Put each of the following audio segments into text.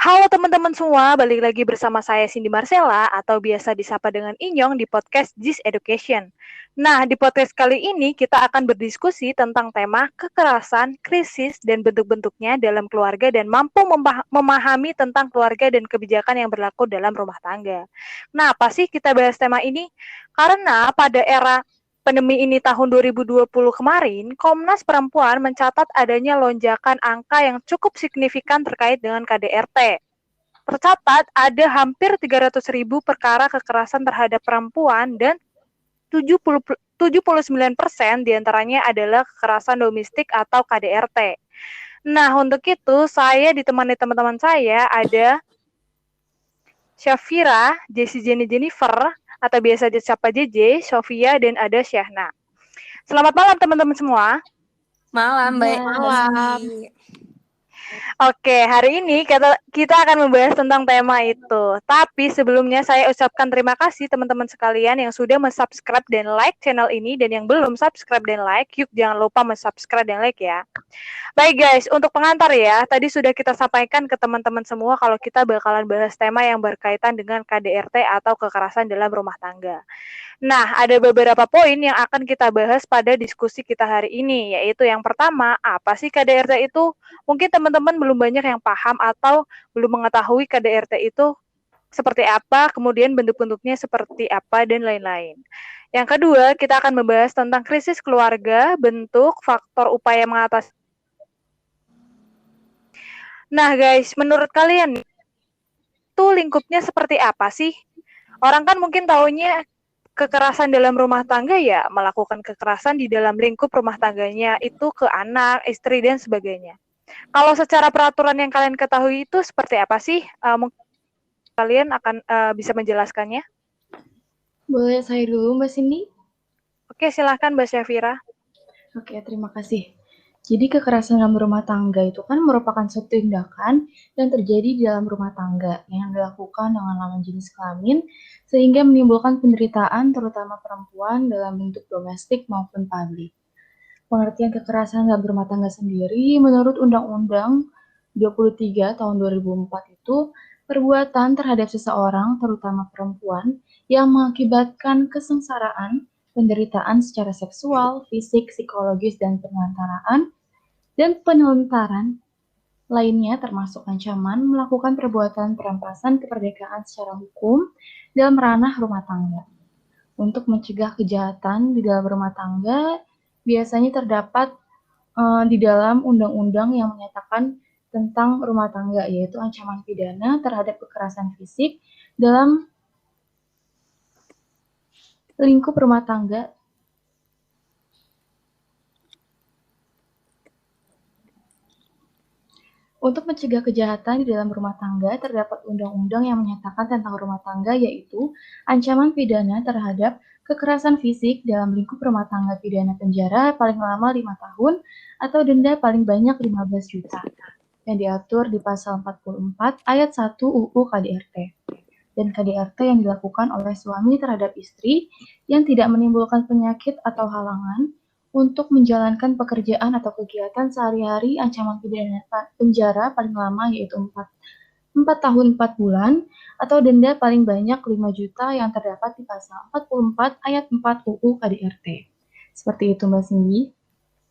Halo teman-teman semua, balik lagi bersama saya Cindy Marcella atau biasa disapa dengan Inyong di podcast Gis Education. Nah, di podcast kali ini kita akan berdiskusi tentang tema kekerasan, krisis, dan bentuk-bentuknya dalam keluarga dan mampu memahami tentang keluarga dan kebijakan yang berlaku dalam rumah tangga. Nah, apa sih kita bahas tema ini? Karena pada era pandemi ini tahun 2020 kemarin, Komnas Perempuan mencatat adanya lonjakan angka yang cukup signifikan terkait dengan KDRT. Tercatat ada hampir 300.000 perkara kekerasan terhadap perempuan dan 79% diantaranya adalah kekerasan domestik atau KDRT. Nah, untuk itu saya ditemani teman-teman saya ada Syafira, Jennifer, atau biasa disapa JJ, Sofia, dan ada Syahna. Selamat malam teman-teman semua. Malam, baik. Malam. Oke, hari ini kita akan membahas tentang tema itu. Tapi sebelumnya saya ucapkan terima kasih teman-teman sekalian yang sudah subscribe dan like channel ini, dan yang belum subscribe dan like, yuk jangan lupa subscribe dan like ya. Baik guys, untuk pengantar ya, tadi sudah kita sampaikan ke teman-teman semua kalau kita bakalan bahas tema yang berkaitan dengan KDRT atau kekerasan dalam rumah tangga. Nah, ada beberapa poin yang akan kita bahas pada diskusi kita hari ini, yaitu yang pertama, apa sih KDRT itu? Mungkin teman-teman belum banyak yang paham atau belum mengetahui KDRT itu seperti apa, kemudian bentuk-bentuknya seperti apa, dan lain-lain. Yang kedua, kita akan membahas tentang krisis keluarga, bentuk, faktor, upaya mengatasi. Nah guys, menurut kalian itu lingkupnya seperti apa sih? Orang kan mungkin taunya kekerasan dalam rumah tangga ya melakukan kekerasan di dalam lingkup rumah tangganya itu ke anak, istri, dan sebagainya. Kalau secara peraturan yang kalian ketahui itu seperti apa sih? Mungkin kalian akan bisa menjelaskannya? Boleh saya dulu, Mbak Cindy? Oke, silahkan Mbak Syafira. Oke, terima kasih. Jadi kekerasan dalam rumah tangga itu kan merupakan suatu tindakan yang terjadi di dalam rumah tangga yang dilakukan dengan lawan jenis kelamin sehingga menimbulkan penderitaan terutama perempuan dalam bentuk domestik maupun publik. Pengertian kekerasan dalam rumah tangga sendiri menurut Undang-Undang 23 tahun 2004 itu perbuatan terhadap seseorang terutama perempuan yang mengakibatkan kesengsaraan, penderitaan secara seksual, fisik, psikologis, dan penelantaraan, dan penelantaran lainnya termasuk ancaman melakukan perbuatan perampasan kemerdekaan secara hukum dalam ranah rumah tangga. Untuk mencegah kejahatan di dalam rumah tangga, biasanya terdapat di dalam undang-undang yang menyatakan tentang rumah tangga, yaitu ancaman pidana terhadap kekerasan fisik dalam lingkup rumah tangga. Untuk mencegah kejahatan di dalam rumah tangga, terdapat undang-undang yang menyatakan tentang rumah tangga, yaitu ancaman pidana terhadap kekerasan fisik dalam lingkup rumah tangga, pidana penjara paling lama 5 tahun atau denda paling banyak 15 juta, yang diatur di pasal 44 ayat 1 UU KDRT. Dan KDRT yang dilakukan oleh suami terhadap istri yang tidak menimbulkan penyakit atau halangan untuk menjalankan pekerjaan atau kegiatan sehari-hari, ancaman pidana penjara paling lama yaitu 4 tahun 4 bulan atau denda paling banyak 5 juta yang terdapat di pasal 44 ayat 4 UU KDRT. Seperti itu Mbak Cindy.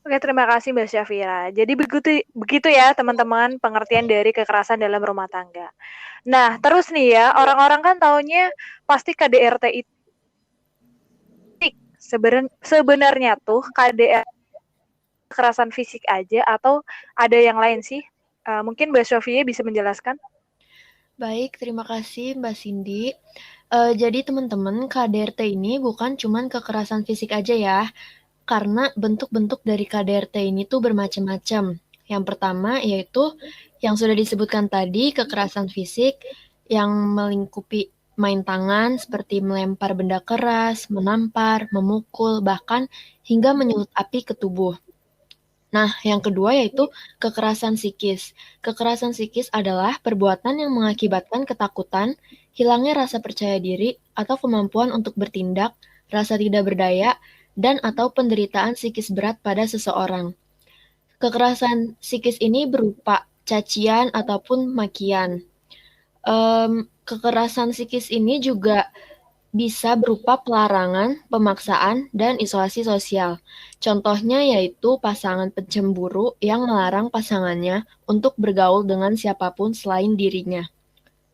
Oke, terima kasih Mbak Syafira. Jadi begitu ya teman-teman pengertian dari kekerasan dalam rumah tangga. Nah, terus nih ya, orang-orang kan taunya pasti KDRT itu sebenarnya tuh KDRT kekerasan fisik aja atau ada yang lain sih? Mungkin Mbak Sofia bisa menjelaskan? Baik, terima kasih Mbak Cindy. Jadi teman-teman, KDRT ini bukan cuman kekerasan fisik aja ya, karena bentuk-bentuk dari KDRT ini tuh bermacam-macam. Yang pertama yaitu yang sudah disebutkan tadi, kekerasan fisik yang melingkupi main tangan seperti melempar benda keras, menampar, memukul, bahkan hingga menyulut api ke tubuh. Nah, yang kedua yaitu kekerasan psikis. Kekerasan psikis adalah perbuatan yang mengakibatkan ketakutan, hilangnya rasa percaya diri, atau kemampuan untuk bertindak, rasa tidak berdaya, dan atau penderitaan psikis berat pada seseorang. Kekerasan psikis ini berupa cacian ataupun makian. Kekerasan psikis ini juga bisa berupa pelarangan, pemaksaan, dan isolasi sosial. Contohnya yaitu pasangan pencemburu yang melarang pasangannya untuk bergaul dengan siapapun selain dirinya.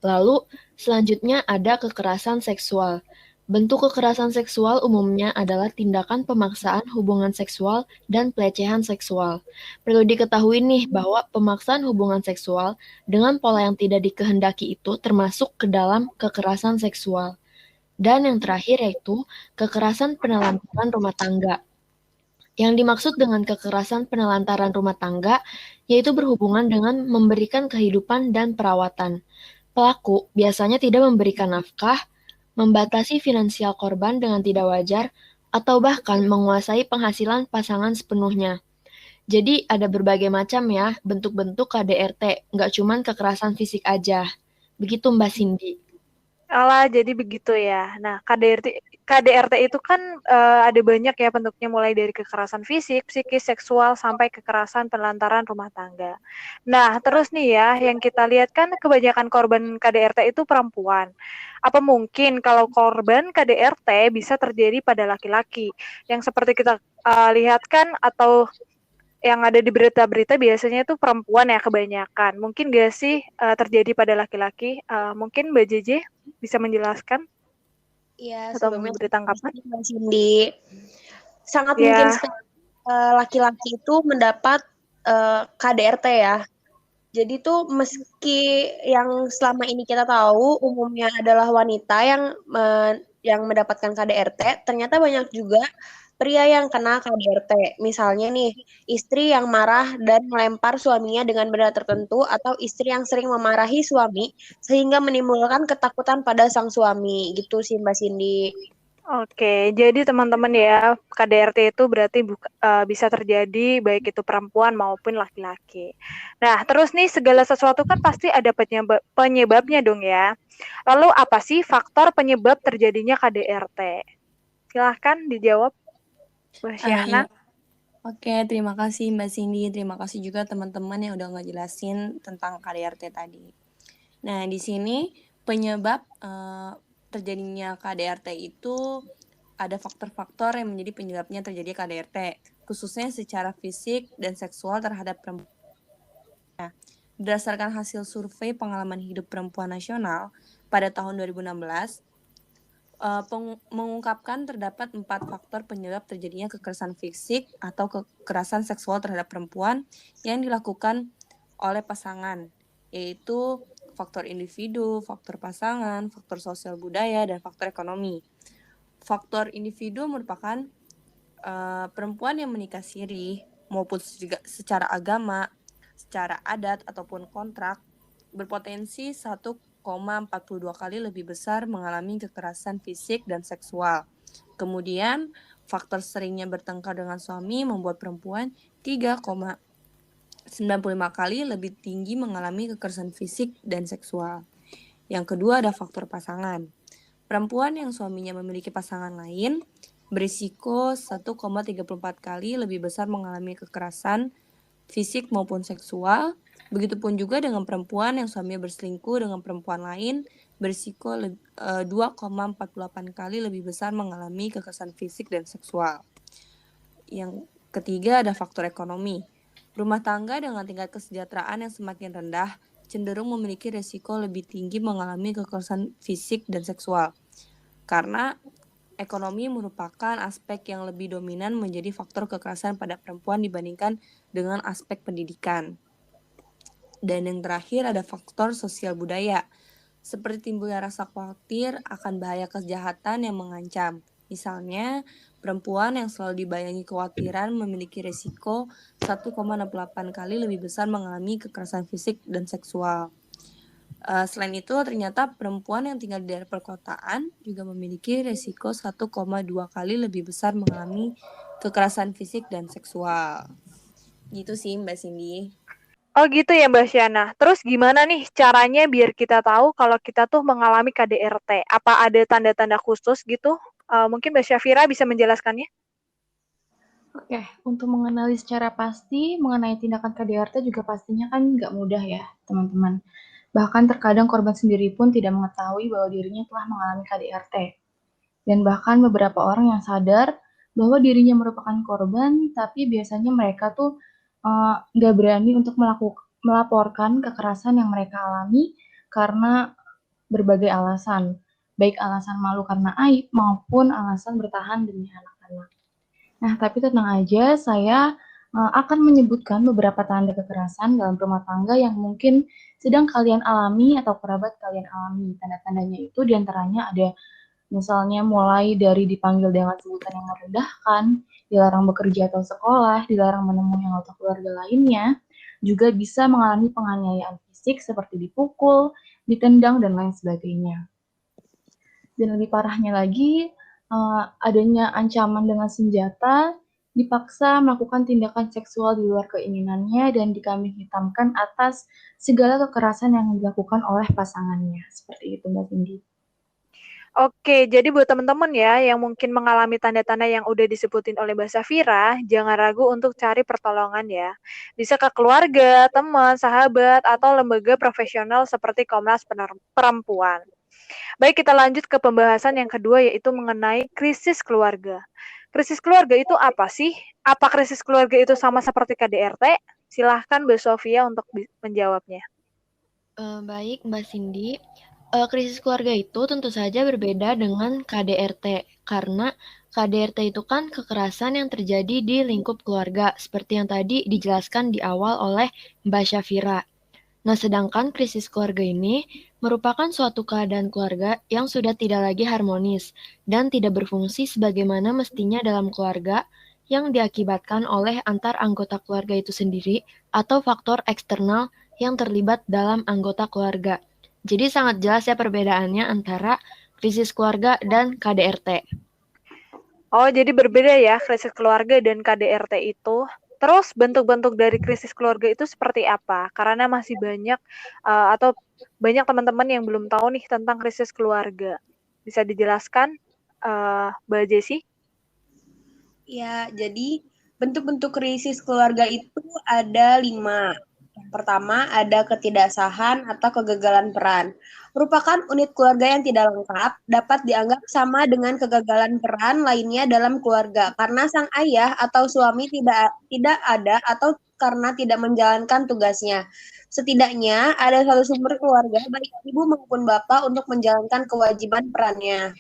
Lalu, selanjutnya ada kekerasan seksual. Bentuk kekerasan seksual umumnya adalah tindakan pemaksaan hubungan seksual dan pelecehan seksual. Perlu diketahui nih bahwa pemaksaan hubungan seksual dengan pola yang tidak dikehendaki itu termasuk ke dalam kekerasan seksual. Dan yang terakhir yaitu kekerasan penelantaran rumah tangga. Yang dimaksud dengan kekerasan penelantaran rumah tangga yaitu berhubungan dengan memberikan kehidupan dan perawatan. Pelaku biasanya tidak memberikan nafkah, membatasi finansial korban dengan tidak wajar, atau bahkan menguasai penghasilan pasangan sepenuhnya. Jadi ada berbagai macam ya bentuk-bentuk KDRT, nggak cuma kekerasan fisik aja. Begitu Mbak Cindy. Alah, jadi begitu ya. Nah, KDRT itu kan ada banyak ya bentuknya, mulai dari kekerasan fisik, psikis, seksual, sampai kekerasan penelantaran rumah tangga. Nah, terus nih ya, yang kita lihat kan kebanyakan korban KDRT itu perempuan. Apa mungkin kalau korban KDRT bisa terjadi pada laki-laki? Yang seperti kita lihat kan, atau yang ada di berita-berita biasanya itu perempuan ya kebanyakan. Mungkin gak sih terjadi pada laki-laki? Mungkin Mbak JJ bisa menjelaskan Iya, atau sebelumnya memberi tanggapan? Mbak Cindy. Sangat mungkin Ya, laki-laki itu mendapat KDRT ya. Jadi tuh meski yang selama ini kita tahu umumnya adalah wanita yang mendapatkan KDRT, ternyata banyak juga pria yang kena KDRT. Misalnya nih, istri yang marah dan melempar suaminya dengan benda tertentu atau istri yang sering memarahi suami sehingga menimbulkan ketakutan pada sang suami. Gitu sih Mbak Cindy. oke. Jadi teman-teman ya, KDRT itu berarti bisa terjadi baik itu perempuan maupun laki-laki. Nah, terus nih segala sesuatu kan pasti ada penyebabnya dong ya. Lalu apa sih faktor penyebab terjadinya KDRT? Silahkan dijawab, Mbak Syahna. Iya. Oke, terima kasih Mbak Cindy. Terima kasih juga teman-teman yang udah ngejelasin tentang KDRT tadi. Nah, di sini penyebab terjadinya KDRT itu ada faktor-faktor yang menjadi penyebabnya terjadi KDRT, khususnya secara fisik dan seksual terhadap perempuan. Nah, berdasarkan hasil survei pengalaman hidup perempuan nasional pada tahun 2016, mengungkapkan terdapat 4 faktor penyebab terjadinya kekerasan fisik atau kekerasan seksual terhadap perempuan yang dilakukan oleh pasangan, yaitu faktor individu, faktor pasangan, faktor sosial budaya, dan faktor ekonomi. Faktor individu merupakan perempuan yang menikah siri maupun secara agama, secara adat ataupun kontrak berpotensi 1,42 kali lebih besar mengalami kekerasan fisik dan seksual. Kemudian, faktor seringnya bertengkar dengan suami membuat perempuan 3,95 kali lebih tinggi mengalami kekerasan fisik dan seksual. Yang kedua ada faktor pasangan. Perempuan yang suaminya memiliki pasangan lain berisiko 1,34 kali lebih besar mengalami kekerasan fisik maupun seksual. Begitupun juga dengan perempuan yang suaminya berselingkuh dengan perempuan lain berisiko 2,48 kali lebih besar mengalami kekerasan fisik dan seksual. Yang ketiga ada faktor ekonomi. Rumah tangga dengan tingkat kesejahteraan yang semakin rendah cenderung memiliki risiko lebih tinggi mengalami kekerasan fisik dan seksual. Karena ekonomi merupakan aspek yang lebih dominan menjadi faktor kekerasan pada perempuan dibandingkan dengan aspek pendidikan. Dan yang terakhir ada faktor sosial budaya, seperti timbulnya rasa khawatir akan bahaya kejahatan yang mengancam. Misalnya, perempuan yang selalu dibayangi kekhawatiran memiliki risiko 1,68 kali lebih besar mengalami kekerasan fisik dan seksual. Selain itu, ternyata perempuan yang tinggal di daerah perkotaan juga memiliki risiko 1,2 kali lebih besar mengalami kekerasan fisik dan seksual. Gitu sih Mbak Cindy. Oh gitu ya Mbak Syahna. Terus gimana nih caranya biar kita tahu kalau kita tuh mengalami KDRT? Apa ada tanda-tanda khusus gitu? Mungkin Mbak Syafira bisa menjelaskannya? Oke, untuk mengenali secara pasti mengenai tindakan KDRT juga pastinya kan nggak mudah ya, teman-teman. Bahkan terkadang korban sendiri pun tidak mengetahui bahwa dirinya telah mengalami KDRT. Dan bahkan beberapa orang yang sadar bahwa dirinya merupakan korban, tapi biasanya mereka tuh nggak berani untuk melaporkan kekerasan yang mereka alami karena berbagai alasan, baik alasan malu karena aib maupun alasan bertahan demi anak-anak. Nah, tapi tenang aja, saya akan menyebutkan beberapa tanda kekerasan dalam rumah tangga yang mungkin sedang kalian alami atau kerabat kalian alami. Tanda-tandanya itu diantaranya ada misalnya mulai dari dipanggil dengan sebutan yang merendahkan, dilarang bekerja atau sekolah, dilarang menemui anggota keluarga lainnya, juga bisa mengalami penganiayaan fisik seperti dipukul, ditendang, dan lain sebagainya. Dan lebih parahnya lagi, adanya ancaman dengan senjata, dipaksa melakukan tindakan seksual di luar keinginannya, dan dikambing hitamkan atas segala kekerasan yang dilakukan oleh pasangannya. Seperti itu, Mbak Cindy. Oke, jadi buat teman-teman ya yang mungkin mengalami tanda-tanda yang udah disebutin oleh Mbak Safira, jangan ragu untuk cari pertolongan ya. Bisa ke keluarga, teman, sahabat, atau lembaga profesional seperti Komnas Perempuan. Baik, kita lanjut ke pembahasan yang kedua yaitu mengenai krisis keluarga. Krisis keluarga itu apa sih? Apa krisis keluarga itu sama seperti KDRT? Silahkan Mbak Sofia untuk menjawabnya. Baik, Mbak Cindy. Krisis keluarga itu tentu saja berbeda dengan KDRT, karena KDRT itu kan kekerasan yang terjadi di lingkup keluarga, seperti yang tadi dijelaskan di awal oleh Mbak Syafira. Nah, sedangkan krisis keluarga ini merupakan suatu keadaan keluarga yang sudah tidak lagi harmonis dan tidak berfungsi sebagaimana mestinya dalam keluarga yang diakibatkan oleh antar anggota keluarga itu sendiri atau faktor eksternal yang terlibat dalam anggota keluarga. Jadi sangat jelas ya perbedaannya antara krisis keluarga dan KDRT. Oh, jadi berbeda ya krisis keluarga dan KDRT itu. Terus bentuk-bentuk dari krisis keluarga itu seperti apa? Karena masih banyak atau banyak teman-teman yang belum tahu nih tentang krisis keluarga. Bisa dijelaskan, Mbak Jessi? Ya, jadi bentuk-bentuk krisis keluarga itu ada 5. Yang pertama ada ketidaksahan atau kegagalan peran. Merupakan unit keluarga yang tidak lengkap, dapat dianggap sama dengan kegagalan peran lainnya dalam keluarga karena sang ayah atau suami tidak ada atau karena tidak menjalankan tugasnya. Setidaknya ada satu sumber keluarga baik ibu maupun bapak untuk menjalankan kewajiban perannya.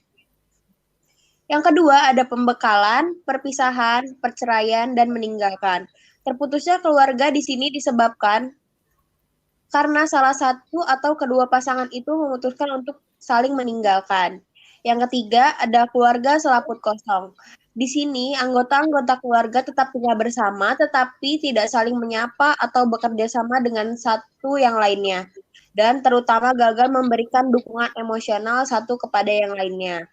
Yang kedua ada pembekalan, perpisahan, perceraian, dan meninggalkan. Terputusnya keluarga di sini disebabkan karena salah satu atau kedua pasangan itu memutuskan untuk saling meninggalkan. Yang ketiga ada keluarga selaput kosong. Di sini anggota-anggota keluarga tetap tinggal bersama tetapi tidak saling menyapa atau bekerja sama dengan satu yang lainnya. Dan terutama gagal memberikan dukungan emosional satu kepada yang lainnya.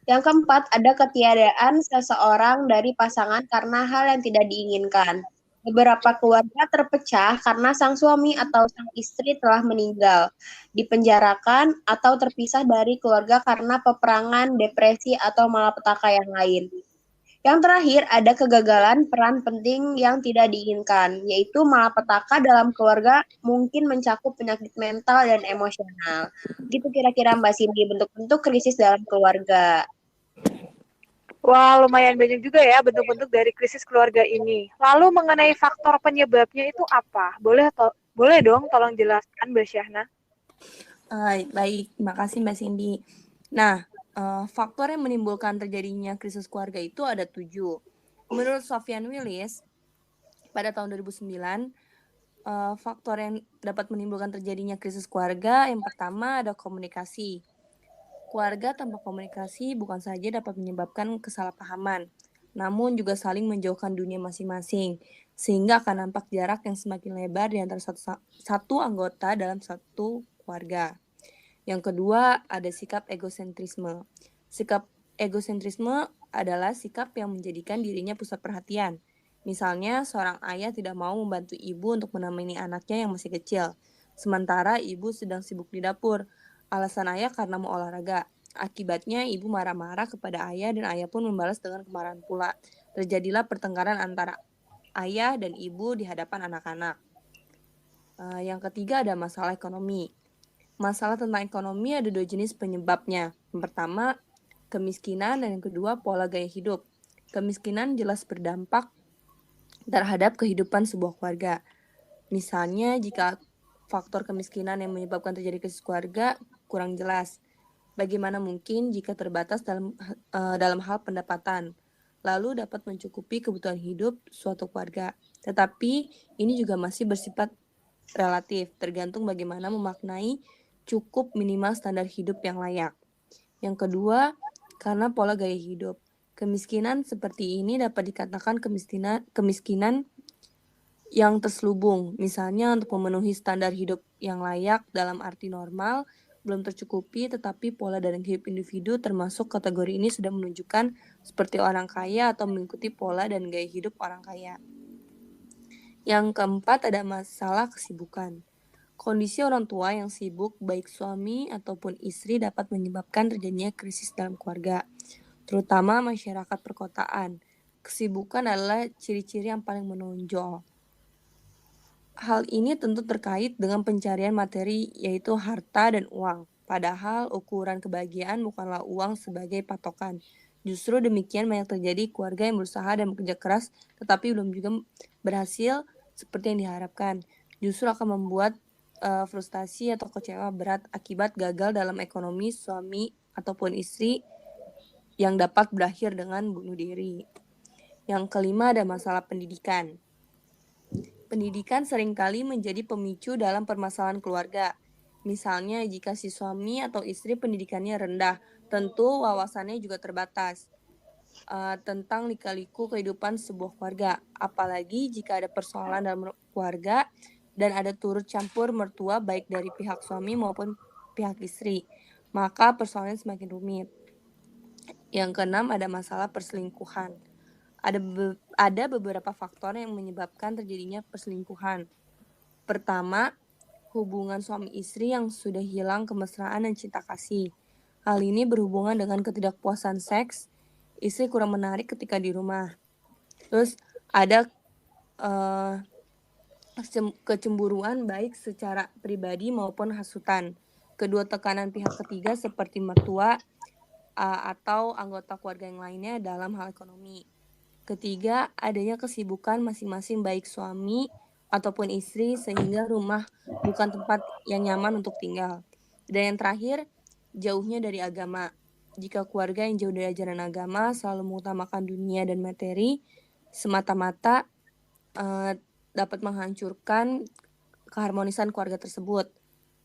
Yang keempat, ada ketiadaan seseorang dari pasangan karena hal yang tidak diinginkan. Beberapa keluarga terpecah karena sang suami atau sang istri telah meninggal, dipenjarakan, atau terpisah dari keluarga karena peperangan, depresi, atau malapetaka yang lain. Yang terakhir, ada kegagalan peran penting yang tidak diinginkan, yaitu malapetaka dalam keluarga mungkin mencakup penyakit mental dan emosional. Gitu kira-kira Mbak Cindy, bentuk-bentuk krisis dalam keluarga. Wah, lumayan banyak juga ya bentuk-bentuk dari krisis keluarga ini. Lalu mengenai faktor penyebabnya itu apa? Boleh dong tolong jelaskan Mbak Syahna. Baik, terima kasih Mbak Cindy. Nah, faktor yang menimbulkan terjadinya krisis keluarga itu ada 7. Menurut Sofyan Willis, pada tahun 2009, faktor yang dapat menimbulkan terjadinya krisis keluarga, yang pertama ada komunikasi. Keluarga tanpa komunikasi bukan saja dapat menyebabkan kesalahpahaman, namun juga saling menjauhkan dunia masing-masing, sehingga akan nampak jarak yang semakin lebar di antara satu anggota dalam satu keluarga. Yang kedua, ada sikap egosentrisme. Sikap egosentrisme adalah sikap yang menjadikan dirinya pusat perhatian. Misalnya, seorang ayah tidak mau membantu ibu untuk menemani anaknya yang masih kecil, sementara ibu sedang sibuk di dapur. Alasan ayah karena mau olahraga. Akibatnya ibu marah-marah kepada ayah dan ayah pun membalas dengan kemarahan pula. Terjadilah pertengkaran antara ayah dan ibu di hadapan anak-anak. Yang ketiga ada masalah ekonomi. Masalah tentang ekonomi ada 2 jenis penyebabnya. Yang pertama, kemiskinan, dan yang kedua, pola gaya hidup. Kemiskinan jelas berdampak terhadap kehidupan sebuah keluarga. Misalnya, jika faktor kemiskinan yang menyebabkan terjadi krisis keluarga kurang jelas, bagaimana mungkin jika terbatas dalam hal pendapatan, lalu dapat mencukupi kebutuhan hidup suatu keluarga. Tetapi ini juga masih bersifat relatif, tergantung bagaimana memaknai cukup minimal standar hidup yang layak. Yang kedua, karena pola gaya hidup. Kemiskinan seperti ini dapat dikatakan kemiskinan yang terselubung, misalnya untuk memenuhi standar hidup yang layak dalam arti normal, belum tercukupi, tetapi pola dan hidup individu termasuk kategori ini sudah menunjukkan seperti orang kaya atau mengikuti pola dan gaya hidup orang kaya. Yang keempat ada masalah kesibukan. Kondisi orang tua yang sibuk, baik suami ataupun istri, dapat menyebabkan terjadinya krisis dalam keluarga, terutama masyarakat perkotaan. Kesibukan adalah ciri-ciri yang paling menonjol. Hal ini tentu terkait dengan pencarian materi, yaitu harta dan uang. Padahal ukuran kebahagiaan bukanlah uang sebagai patokan. Justru demikian banyak terjadi keluarga yang berusaha dan bekerja keras, tetapi belum juga berhasil seperti yang diharapkan. Justru akan membuat frustasi atau kecewa berat akibat gagal dalam ekonomi suami ataupun istri yang dapat berakhir dengan bunuh diri. Yang kelima ada masalah pendidikan. Pendidikan seringkali menjadi pemicu dalam permasalahan keluarga. Misalnya jika si suami atau istri pendidikannya rendah, tentu wawasannya juga terbatas tentang lika-liku kehidupan sebuah keluarga. Apalagi jika ada persoalan dalam keluarga dan ada turut campur mertua baik dari pihak suami maupun pihak istri, maka persoalannya semakin rumit. Yang keenam ada masalah perselingkuhan. Ada beberapa faktor yang menyebabkan terjadinya perselingkuhan. Pertama, hubungan suami istri yang sudah hilang kemesraan dan cinta kasih. Hal ini berhubungan dengan ketidakpuasan seks, istri kurang menarik ketika di rumah. Terus ada kecemburuan baik secara pribadi maupun hasutan. Kedua tekanan pihak ketiga seperti mertua atau anggota keluarga yang lainnya dalam hal ekonomi. Ketiga, adanya kesibukan masing-masing baik suami ataupun istri sehingga rumah bukan tempat yang nyaman untuk tinggal. Dan yang terakhir, jauhnya dari agama. Jika keluarga yang jauh dari ajaran agama selalu mengutamakan dunia dan materi semata-mata dapat menghancurkan keharmonisan keluarga tersebut.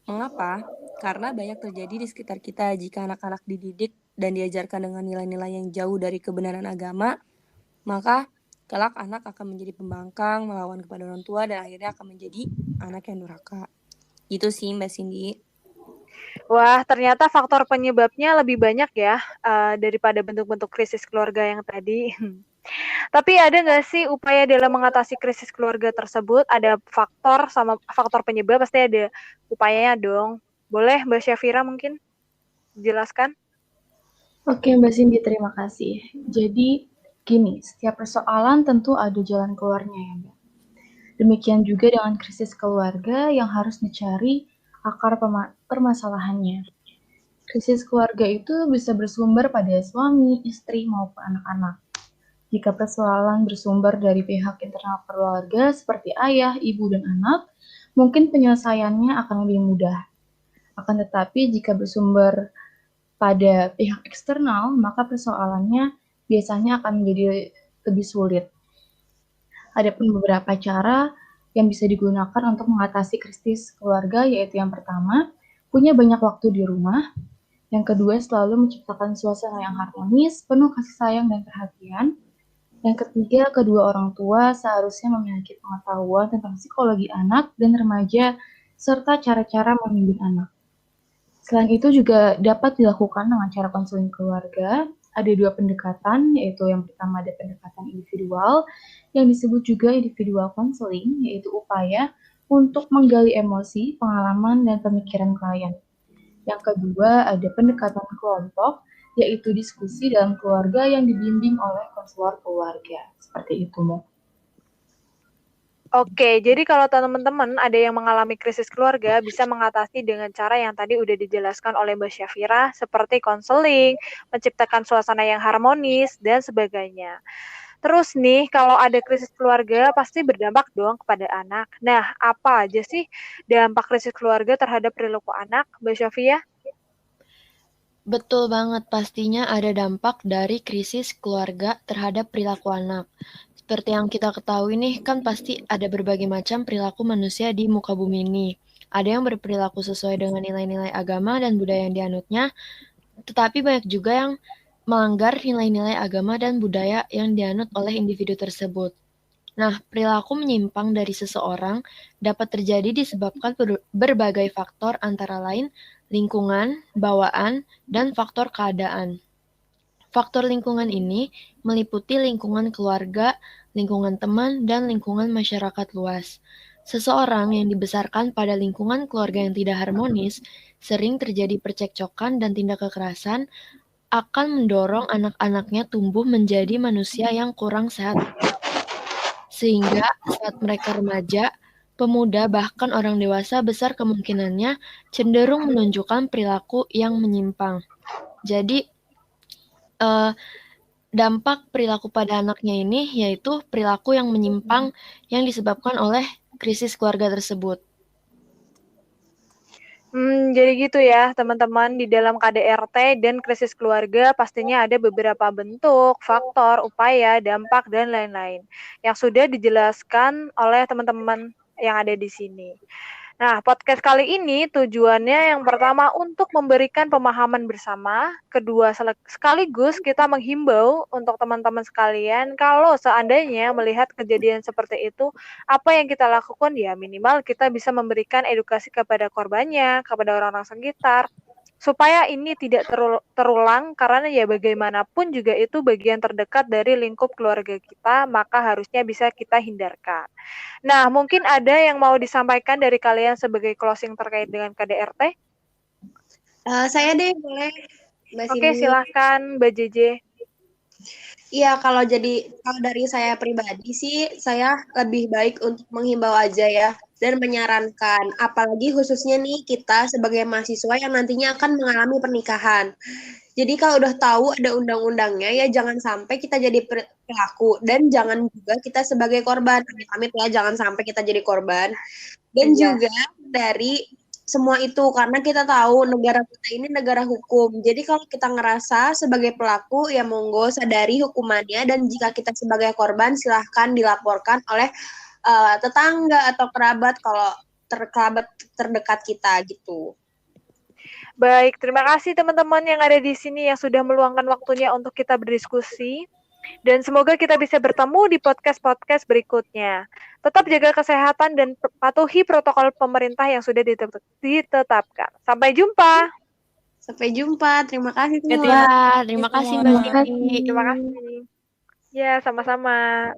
Mengapa? Karena banyak terjadi di sekitar kita jika anak-anak dididik dan diajarkan dengan nilai-nilai yang jauh dari kebenaran agama, maka kelak anak akan menjadi pembangkang, melawan kepada orang tua, dan akhirnya akan menjadi anak yang durhaka. Itu sih Mbak Cindy. Wah, ternyata faktor penyebabnya lebih banyak ya daripada bentuk-bentuk krisis keluarga yang tadi. Tapi ada nggak sih upaya dalam mengatasi krisis keluarga tersebut? Ada faktor sama faktor penyebab, pasti ada upayanya dong. Boleh Mbak Syafira mungkin jelaskan? Oke Mbak Cindy, terima kasih. Jadi gini, setiap persoalan tentu ada jalan keluarnya ya Mbak. Demikian juga dengan krisis keluarga yang harus dicari akar permasalahannya. Krisis keluarga itu bisa bersumber pada suami, istri, maupun anak-anak. Jika persoalan bersumber dari pihak internal keluarga seperti ayah, ibu, dan anak, mungkin penyelesaiannya akan lebih mudah. Akan tetapi jika bersumber pada pihak eksternal, maka persoalannya biasanya akan menjadi lebih sulit. Ada pun beberapa cara yang bisa digunakan untuk mengatasi krisis keluarga, yaitu yang pertama, punya banyak waktu di rumah. Yang kedua, selalu menciptakan suasana yang harmonis, penuh kasih sayang dan perhatian. Yang ketiga, kedua orang tua seharusnya memiliki pengetahuan tentang psikologi anak dan remaja, serta cara-cara membimbing anak. Selain itu juga dapat dilakukan dengan cara konseling keluarga. Ada dua pendekatan, yaitu yang pertama ada pendekatan individual, yang disebut juga individual counseling, yaitu upaya untuk menggali emosi, pengalaman, dan pemikiran klien. Yang kedua ada pendekatan kelompok, yaitu diskusi dalam keluarga yang dibimbing oleh konselor keluarga. Seperti itu, Mo. Oke, jadi kalau teman-teman ada yang mengalami krisis keluarga, bisa mengatasi dengan cara yang tadi udah dijelaskan oleh Mbak Syafira, seperti konseling, menciptakan suasana yang harmonis, dan sebagainya. Terus nih, kalau ada krisis keluarga, pasti berdampak dong kepada anak. Nah, apa aja sih dampak krisis keluarga terhadap perilaku anak, Mbak Syafia? Betul banget, pastinya ada dampak dari krisis keluarga terhadap perilaku anak. Seperti yang kita ketahui nih, kan pasti ada berbagai macam perilaku manusia di muka bumi ini. Ada yang berperilaku sesuai dengan nilai-nilai agama dan budaya yang dianutnya, tetapi banyak juga yang melanggar nilai-nilai agama dan budaya yang dianut oleh individu tersebut. Nah, perilaku menyimpang dari seseorang dapat terjadi disebabkan berbagai faktor antara lain lingkungan, bawaan, dan faktor keadaan. Faktor lingkungan ini meliputi lingkungan keluarga, lingkungan teman, dan lingkungan masyarakat luas. Seseorang yang dibesarkan pada lingkungan keluarga yang tidak harmonis sering terjadi percekcokan dan tindak kekerasan akan mendorong anak-anaknya tumbuh menjadi manusia yang kurang sehat. Sehingga saat mereka remaja, pemuda, bahkan orang dewasa besar kemungkinannya cenderung menunjukkan perilaku yang menyimpang. Jadi, dampak perilaku pada anaknya ini yaitu perilaku yang menyimpang yang disebabkan oleh krisis keluarga tersebut. Jadi gitu ya, teman-teman, di dalam KDRT dan krisis keluarga pastinya ada beberapa bentuk, faktor, upaya, dampak, dan lain-lain yang sudah dijelaskan oleh teman-teman yang ada di sini. Nah, podcast kali ini tujuannya yang pertama untuk memberikan pemahaman bersama, kedua sekaligus kita menghimbau untuk teman-teman sekalian kalau seandainya melihat kejadian seperti itu, apa yang kita lakukan ya minimal kita bisa memberikan edukasi kepada korbannya, kepada orang-orang sekitar, supaya ini tidak terulang karena ya bagaimanapun juga itu bagian terdekat dari lingkup keluarga kita, maka harusnya bisa kita hindarkan. Nah, mungkin ada yang mau disampaikan dari kalian sebagai closing terkait dengan KDRT? Saya deh boleh, Mbak Oke, Cindy. silahkan Mbak JJ. Iya, kalau dari saya pribadi sih, saya lebih baik untuk menghimbau aja ya, dan menyarankan, apalagi khususnya nih kita sebagai mahasiswa yang nantinya akan mengalami pernikahan. Jadi kalau udah tahu ada undang-undangnya ya jangan sampai kita jadi pelaku dan jangan juga kita sebagai korban. Amit-amit ya jangan sampai kita jadi korban. Dan Iya. juga dari semua itu karena kita tahu negara kita ini negara hukum. Jadi kalau kita ngerasa sebagai pelaku ya monggo sadari hukumannya dan jika kita sebagai korban silahkan dilaporkan oleh tetangga atau kerabat kalau kerabat terdekat kita gitu. Baik, terima kasih teman-teman yang ada di sini yang sudah meluangkan waktunya untuk kita berdiskusi. Dan semoga kita bisa bertemu di podcast-podcast berikutnya. Tetap jaga kesehatan dan patuhi protokol pemerintah yang sudah ditetapkan. Sampai jumpa. Sampai jumpa. Terima kasih semua. Ya, terima kasih Mbak Terima Cindy. Terima kasih. Ya, sama-sama.